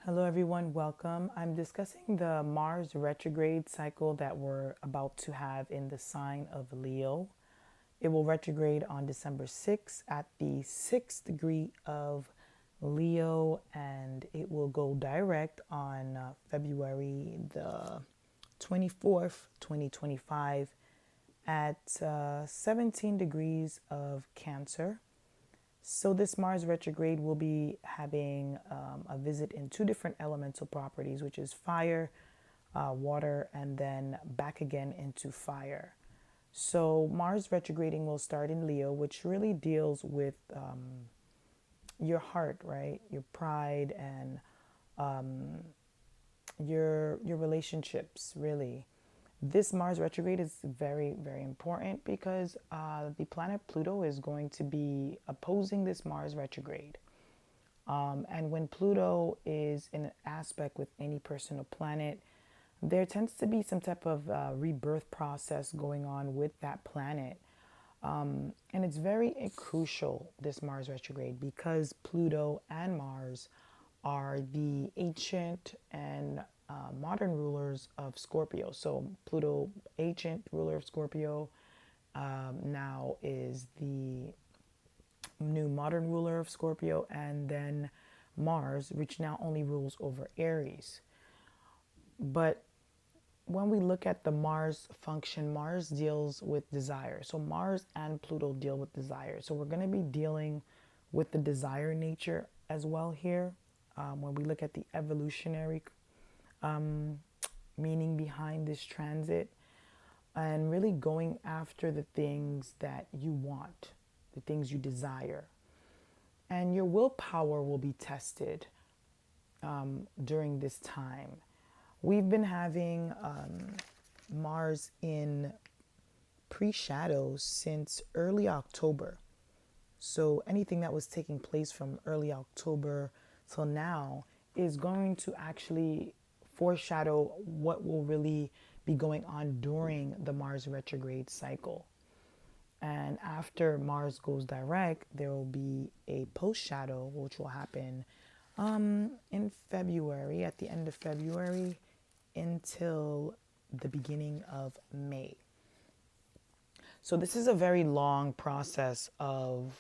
Hello, everyone. Welcome. I'm discussing the Mars retrograde cycle that we're about to have in the sign of Leo. It will retrograde on December 6th at the 6th degree of Leo, and it will go direct on February the 24th, 2025, at 17 degrees of Cancer. So, this Mars retrograde will be having a visit in two different elemental properties, which is fire, water, and then back again into fire. So, Mars retrograding will start in Leo, which really deals with your heart, right? Your pride and your relationships, really. This Mars retrograde is very, very important because the planet Pluto is going to be opposing this Mars retrograde. And when Pluto is in an aspect with any person or planet, there tends to be some type of rebirth process going on with that planet. And it's very crucial, this Mars retrograde, because Pluto and Mars are the ancient and modern rulers of Scorpio. So Pluto, ancient ruler of Scorpio, now is the new modern ruler of Scorpio, and then Mars, which now only rules over Aries. But when we look at the Mars function, Mars deals with desire. So Mars and Pluto deal with desire. So we're going to be dealing with the desire nature as well here. When we look at the evolutionary meaning behind this transit, and really going after the things that you want, the things you desire. And your willpower will be tested during this time. We've been having Mars in pre shadow since early October. So anything that was taking place from early October till now is going to actually foreshadow what will really be going on during the Mars retrograde cycle. And after Mars goes direct, there will be a post shadow, which will happen in February, at the end of February, until the beginning of May. So, this is a very long process of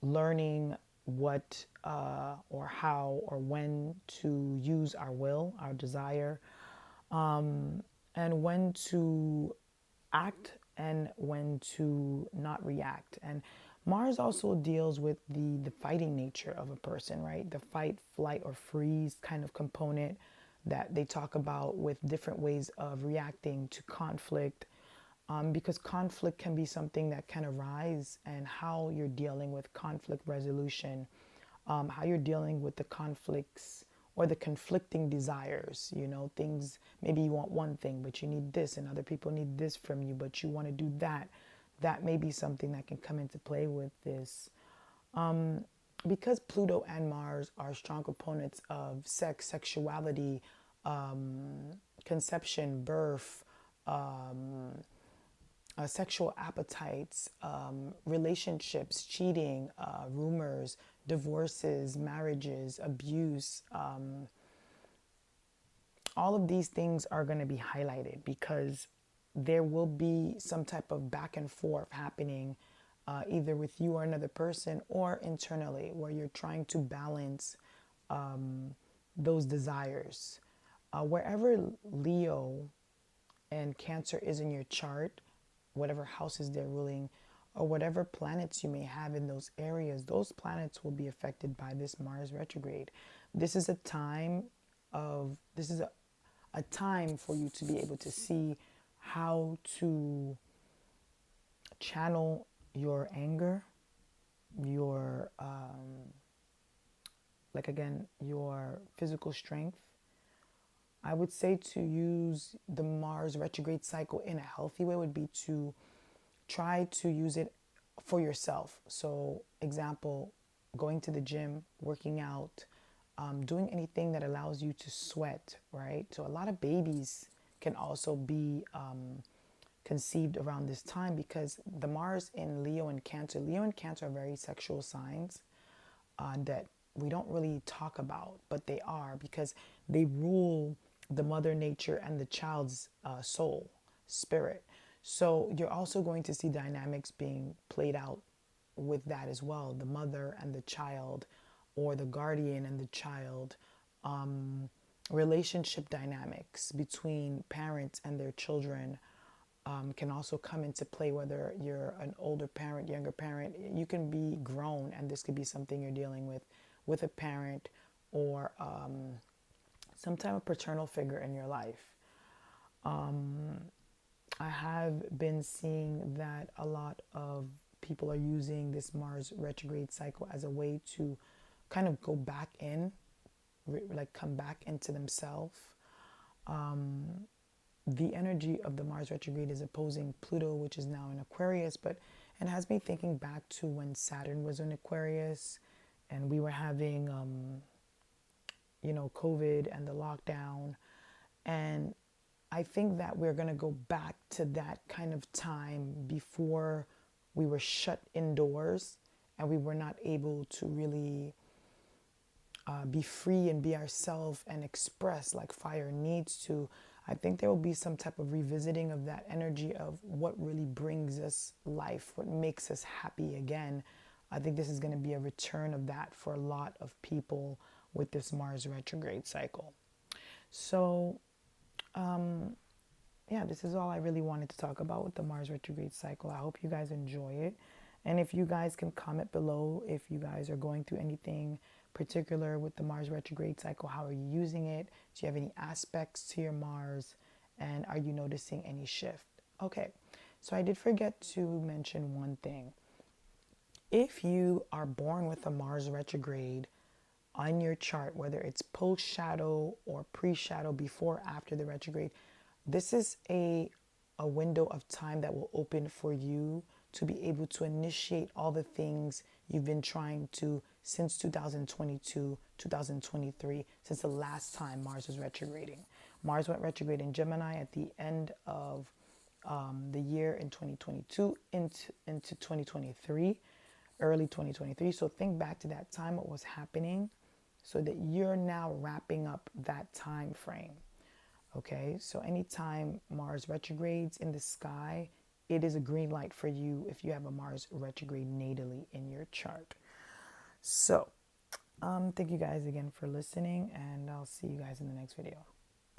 learning what or how or when to use our will, our desire, and when to act and when to not react. And Mars also deals with the fighting nature of a person, right? The fight, flight, or freeze kind of component that they talk about with different ways of reacting to conflict. Because conflict can be something that can arise, and how you're dealing with conflict resolution, how you're dealing with the conflicts or the conflicting desires. Things, maybe you want one thing, but you need this, and other people need this from you, but you want to do that. That may be something that can come into play with this. Because Pluto and Mars are strong components of sex, sexuality, conception, birth, sexual appetites, relationships, cheating, rumors, divorces, marriages, abuse. All of these things are going to be highlighted because there will be some type of back and forth happening, either with you or another person, or internally, where you're trying to balance those desires. Wherever Leo and Cancer is in your chart, whatever houses they're ruling, or whatever planets you may have in those areas, those planets will be affected by this Mars retrograde. This is a time a time for you to be able to see how to channel your anger, your your physical strength. I would say to use the Mars retrograde cycle in a healthy way would be to try to use it for yourself. So, example, going to the gym, working out, doing anything that allows you to sweat, right? So, a lot of babies can also be conceived around this time because the Mars in Leo and Cancer are very sexual signs that we don't really talk about, but they are, because they rule the mother nature and the child's soul, spirit. So you're also going to see dynamics being played out with that as well, the mother and the child, or the guardian and the child. Relationship dynamics between parents and their children can also come into play, whether you're an older parent, younger parent. You can be grown, and this could be something you're dealing with a parent, or some type of paternal figure in your life. I have been seeing that a lot of people are using this Mars retrograde cycle as a way to kind of go back in, like come back into themselves. The energy of the Mars retrograde is opposing Pluto, which is now in Aquarius, but it has me thinking back to when Saturn was in Aquarius, and we were having, COVID and the lockdown. And I think that we're going to go back to that kind of time before we were shut indoors and we were not able to really be free and be ourselves and express like fire needs to. I think there will be some type of revisiting of that energy of what really brings us life, what makes us happy again. I think this is going to be a return of that for a lot of people with this Mars retrograde cycle. So, yeah, this is all I really wanted to talk about with the Mars retrograde cycle. I hope you guys enjoy it. And if you guys can comment below if you guys are going through anything particular with the Mars retrograde cycle, how are you using it? Do you have any aspects to your Mars? And are you noticing any shift? Okay, so I did forget to mention one thing. If you are born with a Mars retrograde on your chart, whether it's post shadow or pre shadow, before, after the retrograde, this is a window of time that will open for you to be able to initiate all the things you've been trying to since 2022, 2023, since the last time Mars was retrograding. Mars went retrograde in Gemini at the end of the year in 2022 into 2023, early 2023. So think back to that time, what was happening, so that you're now wrapping up that time frame. Okay, so anytime Mars retrogrades in the sky, it is a green light for you if you have a Mars retrograde natally in your chart. So, thank you guys again for listening, and I'll see you guys in the next video.